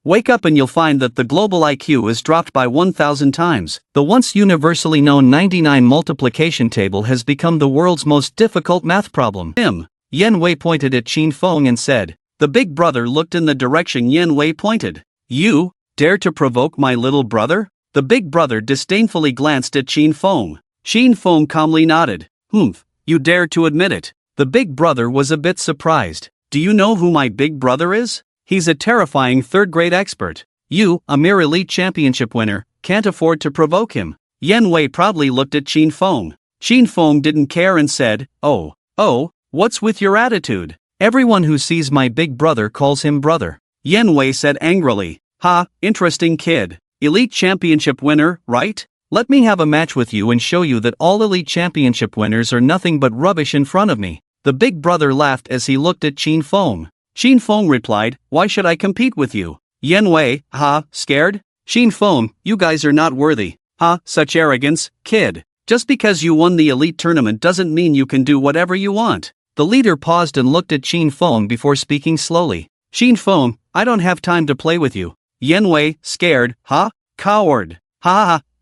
Wake up and you'll find that the global IQ is dropped by 1,000 times. The once universally known 99 multiplication table has become the world's most difficult math problem. Yan Wei pointed at Qin Feng and said. The big brother looked in the direction Yan Wei pointed. You dare to provoke my little brother? The big brother disdainfully glanced at Qin Feng. Qin Feng calmly nodded. You dare to admit it. The big brother was a bit surprised. Do you know who my big brother is? He's a terrifying third-grade expert. You, a mere elite championship winner, can't afford to provoke him. Yan Wei proudly looked at Qin Feng. Qin Feng didn't care and said, Oh, what's with your attitude? Everyone who sees my big brother calls him brother. Yan Wei said angrily. Ha, interesting kid. Elite championship winner, right? Let me have a match with you and show you that all elite championship winners are nothing but rubbish in front of me. The big brother laughed as he looked at Qin Feng. Qin Feng replied, Why should I compete with you? Yan Wei, scared? Qin Feng, you guys are not worthy. Such arrogance, kid. Just because you won the elite tournament doesn't mean you can do whatever you want. The leader paused and looked at Qin Feng before speaking slowly. Qin Feng, I don't have time to play with you. Yan Wei, scared, Coward.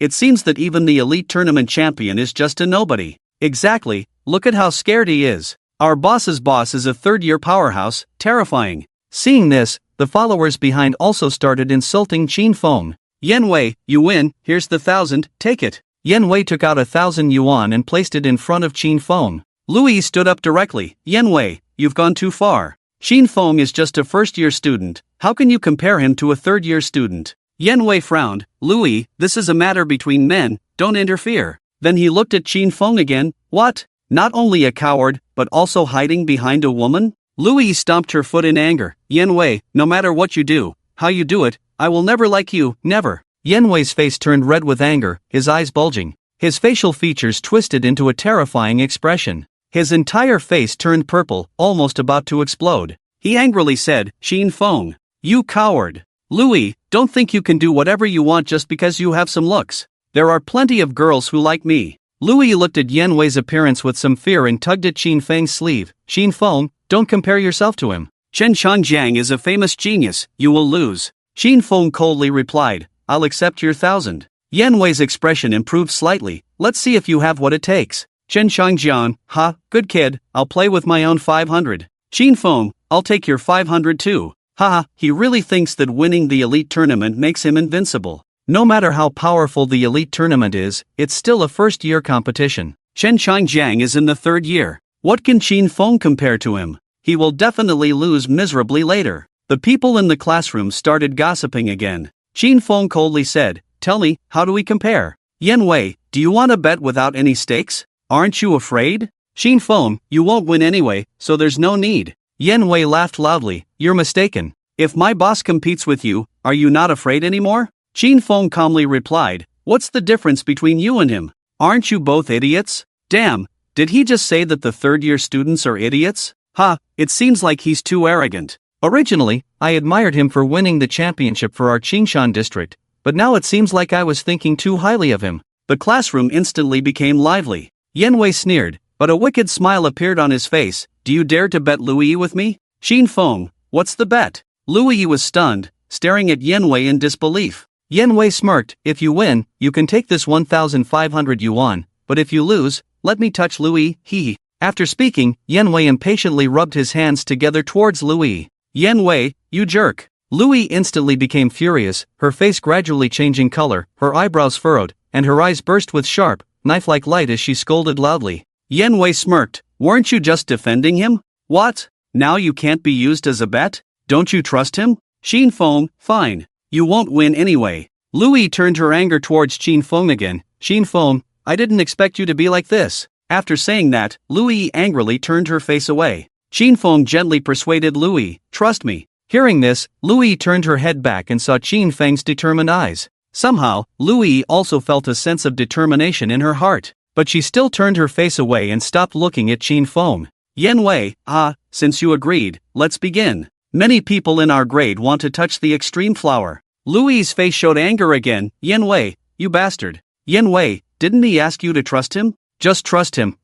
It seems that even the elite tournament champion is just a nobody. Exactly, look at how scared he is. Our boss's boss is a third-year powerhouse, terrifying. Seeing this, the followers behind also started insulting Qin Feng. Yan Wei, you win, here's the 1,000, take it. Yan Wei took out 1,000 yuan and placed it in front of Qin Feng. Louis stood up directly. Yan Wei, you've gone too far. Qin Feng is just a first-year student. How can you compare him to a third-year student? Yan Wei frowned. Louis, this is a matter between men, don't interfere. Then he looked at Qin Feng again. What? Not only a coward, but also hiding behind a woman? Louis stomped her foot in anger. Yan Wei, no matter what you do, how you do it, I will never like you, never. Yan Wei's face turned red with anger, his eyes bulging. His facial features twisted into a terrifying expression. His entire face turned purple, almost about to explode. He angrily said, Qin Feng, you coward. Louis, don't think you can do whatever you want just because you have some looks. There are plenty of girls who like me. Louis looked at Yan Wei's appearance with some fear and tugged at Qin Feng's sleeve. Qin Feng, don't compare yourself to him. Chen Changjiang is a famous genius, you will lose. Qin Feng coldly replied, I'll accept your 1,000. Yan Wei's expression improved slightly. Let's see if you have what it takes. Chen Changjiang, good kid, I'll play with my own 500. Qin Feng, I'll take your 500 too. He really thinks that winning the elite tournament makes him invincible. No matter how powerful the elite tournament is, it's still a first-year competition. Chen Changjiang is in the third year. What can Qin Feng compare to him? He will definitely lose miserably later. The people in the classroom started gossiping again. Qin Feng coldly said, Tell me, how do we compare? Yan Wei, do you want to bet without any stakes? Aren't you afraid? Qin Feng, you won't win anyway, so there's no need. Yan Wei laughed loudly. You're mistaken. If my boss competes with you, are you not afraid anymore? Qin Feng calmly replied, What's the difference between you and him? Aren't you both idiots? Damn, did he just say that the third-year students are idiots? It seems like he's too arrogant. Originally, I admired him for winning the championship for our Qingshan district, but now it seems like I was thinking too highly of him. The classroom instantly became lively. Yan Wei sneered, but a wicked smile appeared on his face. Do you dare to bet Louis with me? Qin Feng, what's the bet? Louis was stunned, staring at Yan Wei in disbelief. Yan Wei smirked. If you win, you can take this 1,500 yuan, but if you lose, let me touch Louis, After speaking, Yan Wei impatiently rubbed his hands together towards Louis. Yan Wei, you jerk. Louis instantly became furious, her face gradually changing color, her eyebrows furrowed, and her eyes burst with sharp, knife-like light as she scolded loudly. Yan Wei smirked. Weren't you just defending him? What? Now you can't be used as a bet? Don't you trust him? Qin Feng, fine. You won't win anyway. Louis turned her anger towards Qin Feng again. Qin Feng, I didn't expect you to be like this. After saying that, Louis angrily turned her face away. Qin Feng gently persuaded Louis, trust me. Hearing this, Louis turned her head back and saw Qin Feng's determined eyes. Somehow, Louis also felt a sense of determination in her heart, but she still turned her face away and stopped looking at Qin Feng. Yan Wei, since you agreed, let's begin. Many people in our grade want to touch the extreme flower. Louis' face showed anger again. Yan Wei, you bastard. Yan Wei, didn't he ask you to trust him? Just trust him,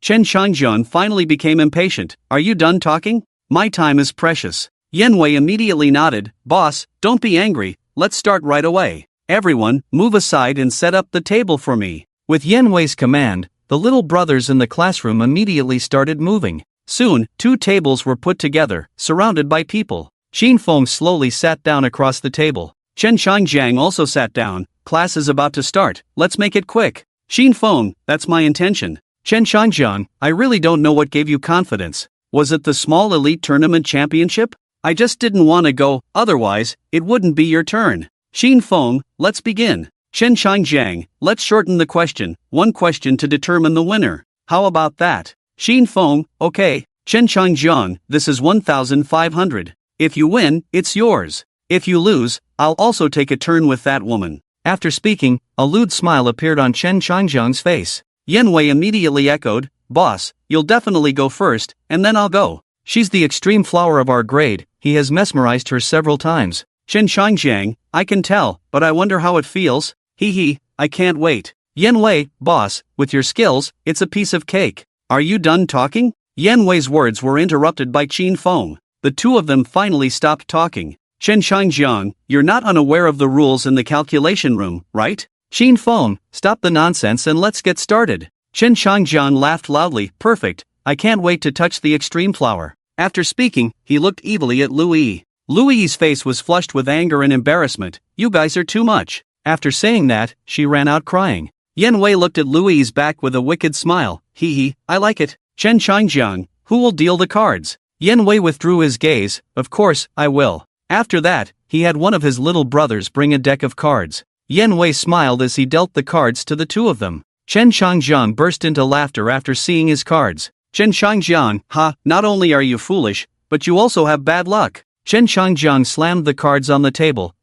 Chen Changjian finally became impatient. Are you done talking? My time is precious. Yanwei immediately nodded. Boss, don't be angry, let's start right away. Everyone, move aside and set up the table for me. With Yanwei's command, the little brothers in the classroom immediately started moving. Soon, 2 tables were put together, surrounded by people. Xin Feng slowly sat down across the table. Chen Shangjiang also sat down. Class is about to start, let's make it quick. Xin Feng, that's my intention. Chen Shangjiang, I really don't know what gave you confidence. Was it the small elite tournament championship? I just didn't want to go, otherwise, it wouldn't be your turn. Xin Feng, let's begin. Chen Shangjiang, let's shorten the question, 1 question to determine the winner. How about that? Xin Feng, okay. Chen Shangjiang, this is 1,500. If you win, it's yours. If you lose, I'll also take a turn with that woman. After speaking, a lewd smile appeared on Chen Shangjiang's face. Yanwei immediately echoed, Boss, you'll definitely go first, and then I'll go. She's the extreme flower of our grade, he has mesmerized her several times. Chen Shangjiang, I can tell, but I wonder how it feels. Hee, I can't wait. Yanwei, boss, with your skills, it's a piece of cake. Are you done talking? Yanwei's words were interrupted by Xin Feng. The 2 of them finally stopped talking. Chen Shangjiang, you're not unaware of the rules in the calculation room, right? Xin Feng, stop the nonsense and let's get started. Chen Shangjiang laughed loudly. Perfect, I can't wait to touch the extreme flower. After speaking, he looked evilly at Lu Yi. Lu Yi's face was flushed with anger and embarrassment. You guys are too much. After saying that, she ran out crying. Yanwei looked at Lu Yi's back with a wicked smile. Hee, I like it. Chen Shangjiang, who will deal the cards? Yanwei withdrew his gaze. Of course, I will. After that, he had one of his little brothers bring a deck of cards. Yanwei smiled as he dealt the cards to the 2 of them. Chen Shangjiang burst into laughter after seeing his cards. Chen Shangjiang, not only are you foolish, but you also have bad luck. Chen Shangjiang slammed the cards on the table.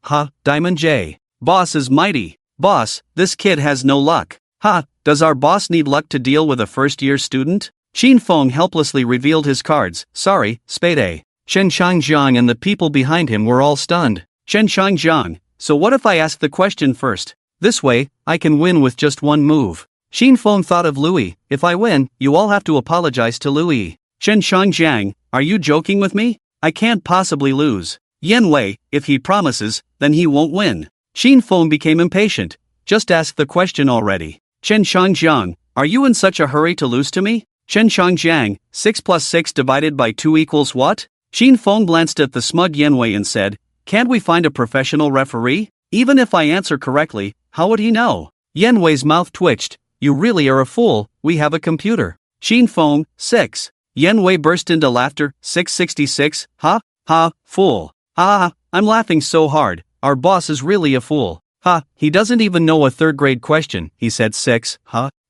Diamond J. Boss is mighty. Boss, this kid has no luck. Does our boss need luck to deal with a first-year student? Xin Feng helplessly revealed his cards. Sorry, Spade A. Chen Shangjiang and the people behind him were all stunned. Chen Shangjiang, so what if I ask the question first? This way, I can win with just 1 move. Xin Feng thought of Louis. If I win, you all have to apologize to Louis. Chen Shangjiang, are you joking with me? I can't possibly lose. Yanwei, if he promises, then he won't win. Xin Feng became impatient. Just ask the question already. Chen Shangjiang, are you in such a hurry to lose to me? Chen Shangjiang, 6 plus 6 divided by 2 equals what? Xin Feng glanced at the smug Yanwei and said, can't we find a professional referee? Even if I answer correctly, how would he know? Yanwei's mouth twitched. You really are a fool, we have a computer. Xin Feng, 6. Yanwei burst into laughter. 666, fool. I'm laughing so hard, our boss is really a fool. He doesn't even know a 3rd grade question, he said. 6,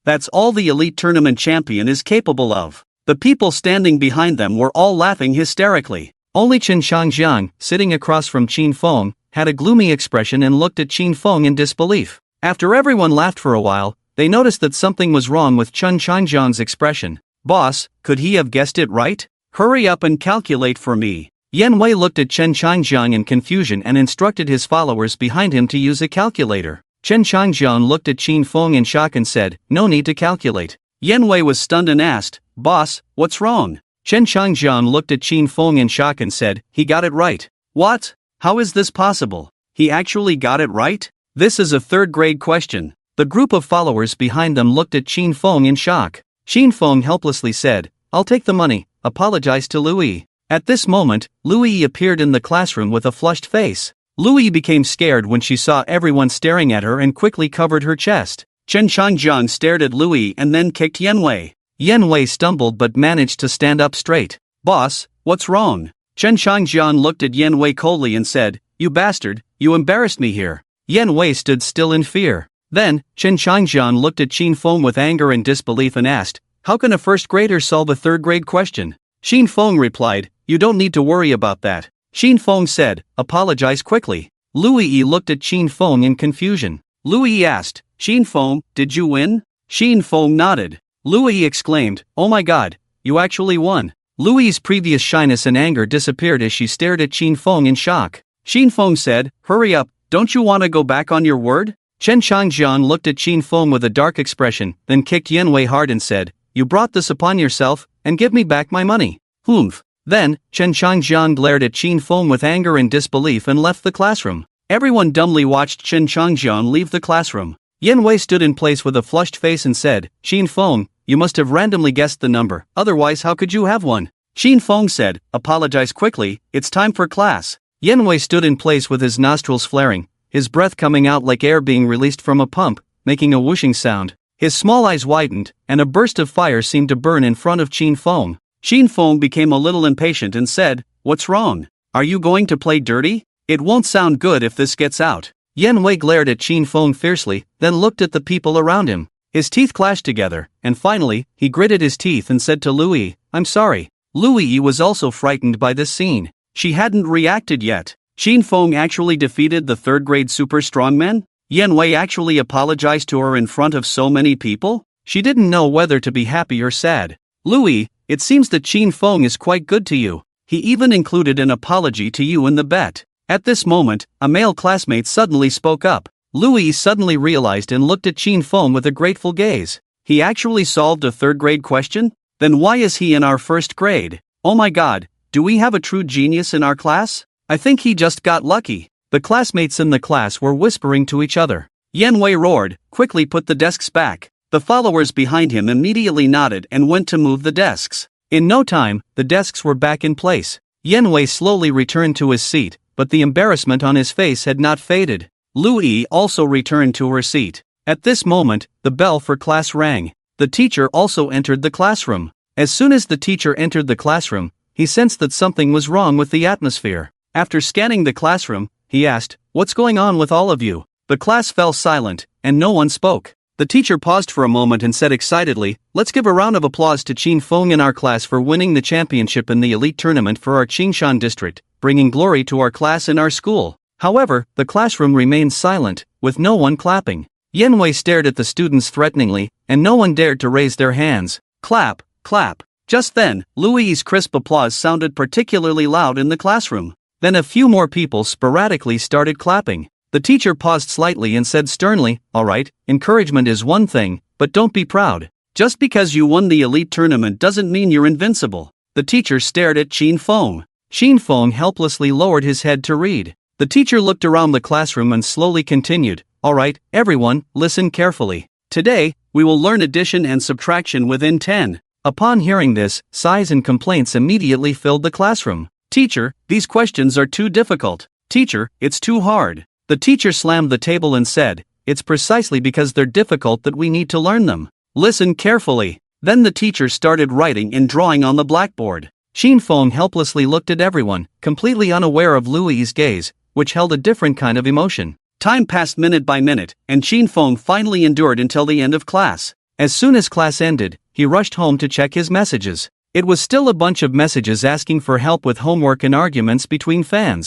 that's all the elite tournament champion is capable of. The people standing behind them were all laughing hysterically. Only Chen Shangjiang, sitting across from Xin Feng, had a gloomy expression and looked at Xin Feng in disbelief. After everyone laughed for a while, they noticed that something was wrong with Chen Shangjiang's expression. Boss, could he have guessed it right? Hurry up and calculate for me. Yanwei looked at Chen Shangjiang in confusion and instructed his followers behind him to use a calculator. Chen Shangjiang looked at Xin Feng in shock and said, no need to calculate. Yanwei was stunned and asked, Boss, what's wrong? Chen Shangjiang looked at Xin Feng in shock and said, he got it right. What? How is this possible? He actually got it right? This is a 3rd grade question. The group of followers behind them looked at Xin Feng in shock. Xin Feng helplessly said, I'll take the money, apologize to Louis. At this moment, Louis appeared in the classroom with a flushed face. Louis became scared when she saw everyone staring at her and quickly covered her chest. Chen Shangjiang stared at Louis and then kicked Yanwei. Yanwei stumbled but managed to stand up straight. Boss, what's wrong? Chen Shangjiang looked at Yanwei coldly and said, you bastard, you embarrassed me here. Yanwei stood still in fear. Then, Chen Shangjiang looked at Xin Feng with anger and disbelief and asked, how can a 1st grader solve a 3rd grade question? Xin Feng replied, you don't need to worry about that. Xin Feng said, apologize quickly. Louis looked at Xin Feng in confusion. Louis asked, Xin Feng, did you win? Xin Feng nodded. Louis exclaimed, oh my god, you actually won. Louis's previous shyness and anger disappeared as she stared at Xin Feng in shock. Xin Feng said, hurry up, don't you want to go back on your word? Chen Shangjiang looked at Xin Feng with a dark expression, then kicked Yanwei hard and said, you brought this upon yourself, and give me back my money. Humph. Then, Chen Changjiang glared at Qin Feng with anger and disbelief and left the classroom. Everyone dumbly watched Chen Changjiang leave the classroom. Yan Wei stood in place with a flushed face and said, "Qin Feng, you must have randomly guessed the number, otherwise how could you have one?" Qin Feng said, "Apologize quickly, it's time for class." Yan Wei stood in place with his nostrils flaring, his breath coming out like air being released from a pump, making a whooshing sound. His small eyes widened, and a burst of fire seemed to burn in front of Qin Feng. Qin Feng became a little impatient and said, "What's wrong? Are you going to play dirty? It won't sound good if this gets out." Yan Wei glared at Qin Feng fiercely, then looked at the people around him. His teeth clashed together, and finally, he gritted his teeth and said to Lu Yi, "I'm sorry." Lu Yi was also frightened by this scene. She hadn't reacted yet. Qin Feng actually defeated the third-grade super strongman? Yan Wei actually apologized to her in front of so many people? She didn't know whether to be happy or sad. "Lu Yi, it seems that Qin Feng is quite good to you. He even included an apology to you in the bet." At this moment, a male classmate suddenly spoke up. Lu Yi suddenly realized and looked at Qin Feng with a grateful gaze. He actually solved a third-grade question? Then why is he in our first grade? Oh my god, do we have a true genius in our class? I think he just got lucky. The classmates in the class were whispering to each other. Yan Wei roared, "Quickly put the desks back." The followers behind him immediately nodded and went to move the desks. In no time, the desks were back in place. Yan Wei slowly returned to his seat, but the embarrassment on his face had not faded. Lu Yi also returned to her seat. At this moment, the bell for class rang. The teacher also entered the classroom. As soon as the teacher entered the classroom, he sensed that something was wrong with the atmosphere. After scanning the classroom, he asked, "What's going on with all of you?" The class fell silent, and no one spoke. The teacher paused for a moment and said excitedly, "Let's give a round of applause to Qin Feng in our class for winning the championship in the elite tournament for our Qingshan district, bringing glory to our class and our school." However, the classroom remained silent, with no one clapping. Yan Wei stared at the students threateningly, and no one dared to raise their hands. Clap, clap. Just then, Lu Yi's crisp applause sounded particularly loud in the classroom. Then a few more people sporadically started clapping. The teacher paused slightly and said sternly, "All right, encouragement is one thing, but don't be proud. Just because you won the elite tournament doesn't mean you're invincible." The teacher stared at Qin Feng. Qin Feng helplessly lowered his head to read. The teacher looked around the classroom and slowly continued, "All right, everyone, listen carefully. Today, we will learn addition and subtraction within 10. Upon hearing this, sighs and complaints immediately filled the classroom. "Teacher, these questions are too difficult. Teacher, it's too hard." The teacher slammed the table and said, "It's precisely because they're difficult that we need to learn them. Listen carefully." Then the teacher started writing and drawing on the blackboard. Qin Feng helplessly looked at everyone, completely unaware of Lu Yi's gaze, which held a different kind of emotion. Time passed minute by minute, and Qin Feng finally endured until the end of class. As soon as class ended, he rushed home to check his messages. It was still a bunch of messages asking for help with homework and arguments between fans.